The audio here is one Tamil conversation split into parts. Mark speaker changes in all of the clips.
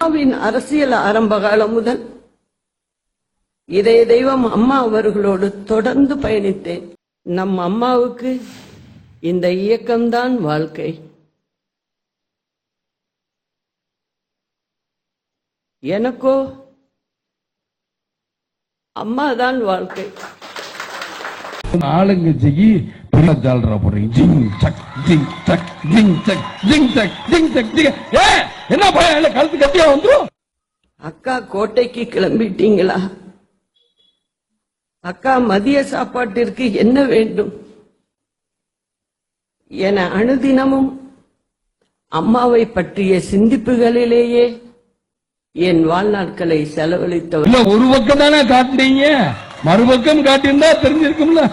Speaker 1: அம்மாவின் அரசியல் ஆரம்ப காலம் முதல் இதய தெய்வம் அம்மா அவர்களோடு தொடர்ந்து பயணித்தேன். நம் அம்மாவுக்கு இந்த இயக்கம்தான் வாழ்க்கை. எனக்கோ அம்மாதான் வாழ்க்கை.
Speaker 2: ஆளுங்கட்சிக்கு என்ன பயம் கழுத்து கட்டியா வந்துரும்.
Speaker 1: அக்கா கோட்டைக்கு கிளம்பிட்டீங்களா? அக்கா மதிய சாப்பாட்டிற்கு என்ன வேண்டும் என அனுதினமும் அம்மாவை பற்றிய சிந்திப்புகளிலேயே என் வாழ்நாட்களை செலவழித்தவர்.
Speaker 2: ஒரு பக்கம் தானே காட்டினீங்க, மறுபக்கம் காட்டியிருந்தா தெரிஞ்சிருக்கும்ல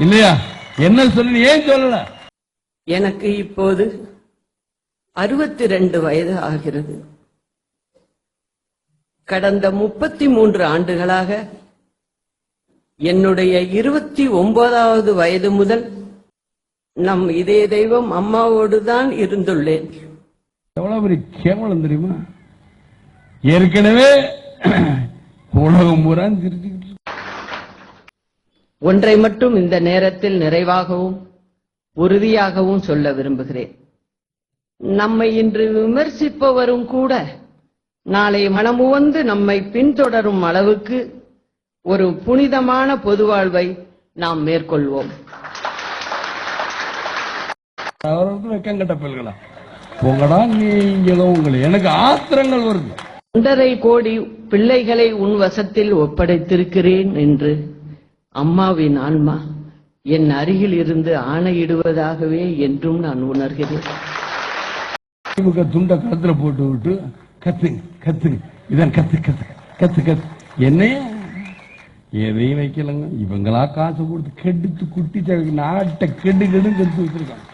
Speaker 2: இல்லையா? என்ன சொல்லி ஏன் சொல்லல?
Speaker 1: எனக்கு இப்போது 62 வயது ஆகிறது. கடந்த 33 ஆண்டுகளாக என்னுடைய 29வது வயது முதல் நம் இதய தெய்வம் அம்மாவோடுதான் இருந்துள்ளேன்.
Speaker 2: எவ்வளவு பெரிய கேவலம் தெரியுமா? ஏற்கனவே உலகம் பூரா சிரிச்சுக்கிட்டு.
Speaker 1: ஒன்றை மட்டும் இந்த நேரத்தில் நிறைவாகவும் உறுதியாகவும் சொல்ல விரும்புகிறேன். நம்மை இன்று விமர்சிப்பவரும் கூட நாளை மனமுவந்து நம்மை பின்தொடரும் அளவுக்கு ஒரு புனிதமான பொது வாழ்வை நாம் மேற்கொள்வோம்.
Speaker 2: வெக்கங்கட்ட பெல்களா உங்களா நீங்களும் உங்களை எனக்கு ஆத்திரங்கள் வருது.
Speaker 1: 1.5 கோடி பிள்ளைகளை உன் வசத்தில் ஒப்படைத்திருக்கிறேன் என்று அம்மாவின் ஆன்மா என் அருகில் இருந்து ஆணையிடுவதாகவே என்றும் நான் உணர்கிறேன்.
Speaker 2: துண்ட கழுத்துல போட்டு விட்டு கத்துங்க கத்துங்க இதான் கத்து கத்து கத்து கத்து என்னைய எதையும் வைக்கலங்க. இவங்களா காசு கொடுத்து கெடுத்து குட்டி நாட்டை கெடு கெடுன்னு கெடுத்து வச்சிருக்காங்க.